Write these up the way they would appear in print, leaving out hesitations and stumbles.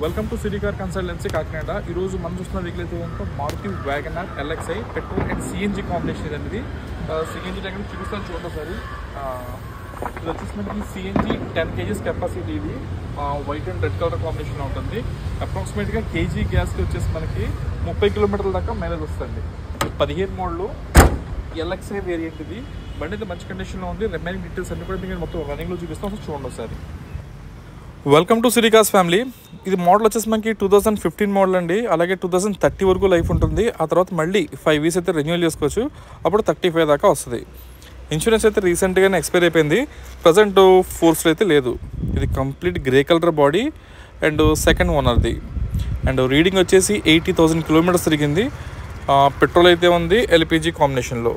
Welcome to city car consultancy Kakinada. ఈరోజు మనం చూస్తున్న వెహికల్ అయితే కనుక Maruti WagonR LXI petrol and CNG combination అనేది. సిఎన్జీ ట్యాంక్ చూపిస్తాను చూడండి ఒకసారి. ఇది వచ్చేసి మనకి సిఎన్జీ 10 kgs కెపాసిటీ. ఇది వైట్ అండ్ రెడ్ కలర్ కాంబినేషన్లో ఉంటుంది. అప్రాక్సిమేట్గా కేజీ గ్యాస్కి వచ్చేసి మనకి 30 కిలోమీటర్ల దాకా మైలేజ్ వస్తుంది. 17 మోడల్ ఎల్ఎక్స్ఐ వేరియంట్. ఇది బండి అయితే మంచి కండిషన్లో ఉంది. రిమైనింగ్ డీటెయిల్స్ అన్ని కూడా మీకు మొత్తం రన్నింగ్లో చూపిస్తాం. చూడండి ఒకసారి. Welcome to city cars family. ఇది మోడల్ వచ్చేసి మనకి 2015 మోడల్ అండి. అలాగే 2030 వరకు లైఫ్ ఉంటుంది. ఆ తర్వాత మళ్ళీ 5 years అయితే రెన్యూవల్ చేసుకోవచ్చు. అప్పుడు 35 దాకా వస్తుంది. ఇన్సూరెన్స్ అయితే రీసెంట్గానే ఎక్స్పైర్ అయిపోయింది. ప్రజెంట్ ఫోర్స్లో అయితే లేదు. ఇది complete grey colour body and second ఓనర్ది. అండ్ రీడింగ్ వచ్చేసి 80,000 కిలోమీటర్స్ తిరిగింది. పెట్రోల్ అయితే ఉంది ఎల్పిజి కాంబినేషన్లో.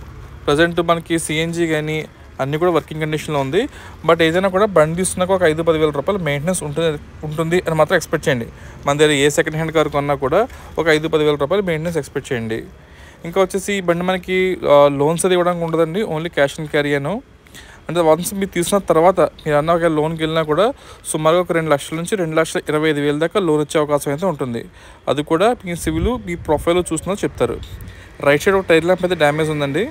ప్రజెంట్ మనకి సిఎన్జీ కానీ అన్నీ కూడా వర్కింగ్ కండిషన్లో ఉంది. బట్ ఏదైనా కూడా బండి తీసుకున్నాక ఒక 5-10 వేల రూపాయలు మెయింటెనెన్స్ ఉంటుంది అని మాత్రం ఎక్స్పెక్ట్ చేయండి. మన దగ్గర ఏ సెకండ్ హ్యాండ్ కార్ కొన్నా కూడా ఒక 5-10 వేల రూపాయలు మెయింటెనెన్స్ ఎక్స్పెక్ట్ చేయండి. ఇంకా వచ్చేసి ఈ బండి మనకి లోన్స్ అది ఇవ్వడానికి ఉండదండి. ఓన్లీ క్యాష్ అండ్ క్యారీ అను. అంటే వన్స్ మీరు తీసుకున్న తర్వాత మీరు అన్న ఒక లోన్కి వెళ్ళినా కూడా సుమారుగా ఒక 2 లక్షల నుంచి 2,25,000 దాకా లోన్ వచ్చే అవకాశం అయితే ఉంటుంది. అది కూడా మీ సివిల్ మీ ప్రొఫైల్లో చూస్తున్నా చెప్తారు. రైట్ సైడ్ ఒక టైర్ ల్యాంప్ అయితే డ్యామేజ్ ఉందండి.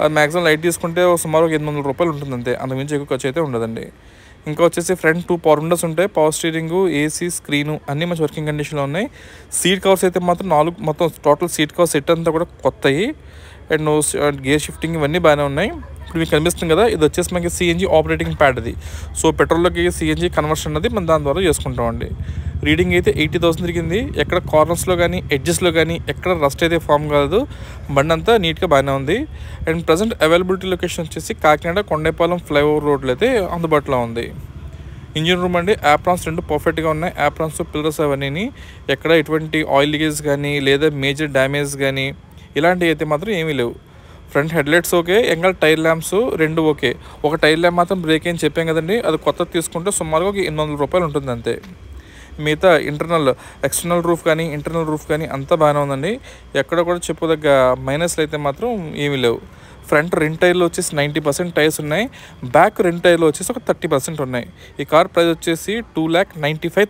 అది మ్యాక్సిమం లైట్ తీసుకుంటే సుమారు 800 రూపాయలు ఉంటుంది అంతే. అంతకుమించి ఎక్కువ ఖర్చు అయితే ఉండదండి. ఇంకా వచ్చేసి ఫ్రంట్ 2 పవర్ విండోస్ ఉంటాయి. పవర్ స్టీరింగు, ఏసీ, స్క్రీను అన్నీ మంచి వర్కింగ్ కండిషన్లో ఉన్నాయి. సీట్ కవర్స్ అయితే మాత్రం 4 మొత్తం టోటల్ సీట్ కవర్ సెట్ అంతా కూడా కొత్తవి. అండ్ గేర్ షిఫ్టింగ్ ఇవన్నీ బాగానే ఉన్నాయి. ఇప్పుడు మీకు కనిపిస్తుంది కదా, ఇది వచ్చేసి మనకి సిఎన్జీ ఆపరేటింగ్ ప్యాడ్. అది సో పెట్రోల్లోకి సిఎన్జీ కన్వర్షన్ అనేది మనం దాని ద్వారా చేసుకుంటామండి. రీడింగ్ అయితే 80,000 తిరిగింది. ఎక్కడ కార్నర్స్లో కానీ ఎడ్జెస్లో కానీ ఎక్కడ రస్ట్ అయితే ఫామ్ కాదు. బండి అంతా నీట్గా బాగానే ఉంది. అండ్ ప్రజెంట్ అవైలబిలిటీ లొకేషన్ వచ్చేసి కాకినాడ కొండేపాలెం ఫ్లైఓవర్ రోడ్లో అయితే అందుబాటులో ఉంది. ఇంజిన్ రూమ్ అండి, యాప్రాన్స్ 2 పర్ఫెక్ట్గా ఉన్నాయి. యాప్రాన్స్ పిల్లర్స్ అవన్నీ ఎక్కడ ఎటువంటి ఆయిల్ లీకేజ్ కానీ లేదా మేజర్ డ్యామేజ్ కానీ ఇలాంటివి అయితే మాత్రం ఏమీ లేవు. Front headlights okay. ఇంకా టైర్ ల్యాంప్స్ 2 ఓకే. ఒక టైర్ ల్యాంప్ మాత్రం బ్రేక్ అని చెప్పాం కదండి, అది కొత్తది తీసుకుంటే సుమారుగా 800 రూపాయలు ఉంటుంది అంతే. మిగతా ఎక్స్టర్నల్ రూఫ్ కానీ ఇంటర్నల్ రూఫ్ కానీ అంతా బాగానే ఉందండి. ఎక్కడ కూడా చెప్పుదగ్గ మైనస్లు అయితే మాత్రం ఏమీ లేవు. ఫ్రంట్ రెండు టైర్లు వచ్చేసి 90% టైర్స్ ఉన్నాయి. బ్యాక్ రెండు టైర్లు వచ్చేసి ఒక 30% ఉన్నాయి. ఈ కార్ ప్రైస్ వచ్చేసి 2,95,000.